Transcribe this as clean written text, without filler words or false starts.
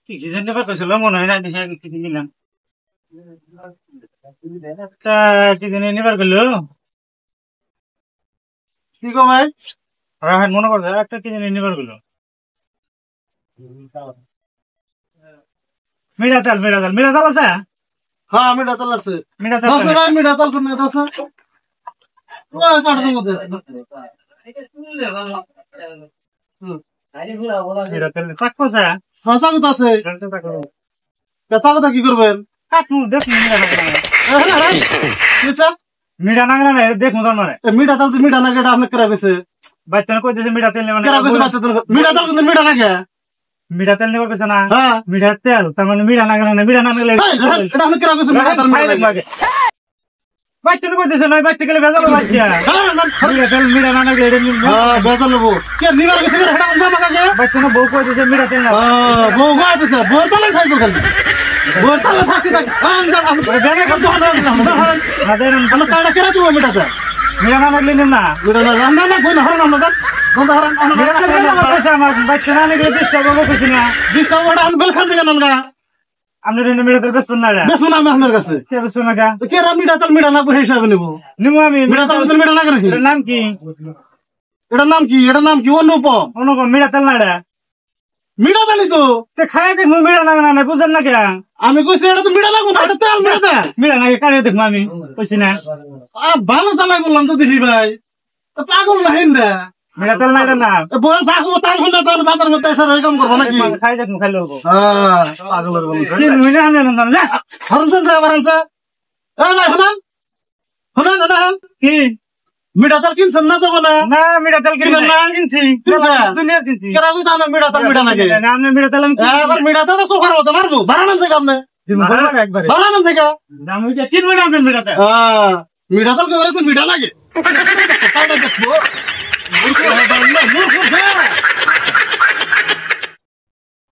কি যেন নেবার কইছিল মনে হয় না দেখে কি নিলাম একটা কি যেন নেবার গেলো কি গো ভাই রাহান মনে করছে একটা কি যেন নেবার গেলো মিঠা তেল আছে হ্যাঁ মিঠা তেল আছে মিঠা তেল দশ ভাই মিঠা তেল কোনে দশ চাটের মধ্যে মিঠা তেল থাকবো স্যা হ্যাঁ চাকু তো আছে চাকু কি করবেন কাটমু দেখুন মিঠা নাগরা না দেখুন তোর মানে মিঠা তেল মিঠা না যেটা আপনি কেরা গেছে বাচ্চা কই দিছে মিঠা তেল নেবা কেরা গেছে মিঠা তেল কিন্তু মিঠা না কে মিঠা তেল নেবার কইছে না হ্যাঁ মিঠা তেল তার মানে মিঠা নাগরা না মিঠা নাগলে এটা আপনি কেরা গেছে মিঠা তেল মিঠা না বাচ্চা কই দিছে নয় বাচ্চা গেলে ভেজাল বাচ্চা মিঠা তেল মিঠা নাগলে এটা হ্যাঁ ভেজাল নেবো কে নিবার গেছে এটা আনছা মাকে বাচ্চা না বউ কই দিছে মিঠা তেল না বউ কই দিছে বউ তেল খাইতো খালি বউ তেল থাকি থাকি আনছা আমি বেনে কত হাজার আমি কাটা কেরা দিব মিঠা তেল মিঠা নাগলে নিম না মিঠা না রান্না না কই না হারান আমরা যান বন্ধ হারান আমার বাচ্চা নাগলে ডিস্টার্ব হবে কইছি না ডিস্টার্ব ওটা আমি বেল খান থেকে ননগা আপনি রেনে মিঠা তেল বেচবেন না বেসবো না আমি আপনার কাছে কে বেচবেন না কা কে রা মিঠা তেল মিঠা না বই হিসাবে নেব নিমু আমি মিঠা তেল মিঠা না নাকি এটার নাম কি এটার নাম কি অনুপম অনুপম মিঠা তেল না এটা মিঠা তেলই তো তে খাই দেখবো মিঠা নাগা না বুঝেন না কে আমি কইছি এটা তো মিঠা লাগবো না এটা তেল মিঠা তেল মিঠা নাগে কাড়ে দেখবো আমি কইছি না ভালো চালাই বললাম তো দেখি ভাই পাগল না হিন্দা মিঠা তেল না এটা না বয়স থাকবো তার হলে তার বাজার মধ্যে এসে রকম করবো নাকি খাই দেখবো খাইলে হবো হ্যাঁ পাগলের বল মিঠা আনলে না যা হরনছেন যা বারানছে এই ভাই শুনান শুনান না কি মিঠা তেল কিনছেন না যাবো না না মিঠা তেল কিনে না কিনছি দুনিয়া কিনছি কেরা কইছে আমার মিঠা তেল মিঠা নাকি আমি মিঠা তেল আমি এবার মিঠা তেল সোফার মতো মারবো বারানাম থেকে আপনি একবারে বারানাম থেকে দাম হইছে চিনবো না আপনি মিঠা তেল মিঠা তেল কে বলেছে মিঠা লাগে দেখবো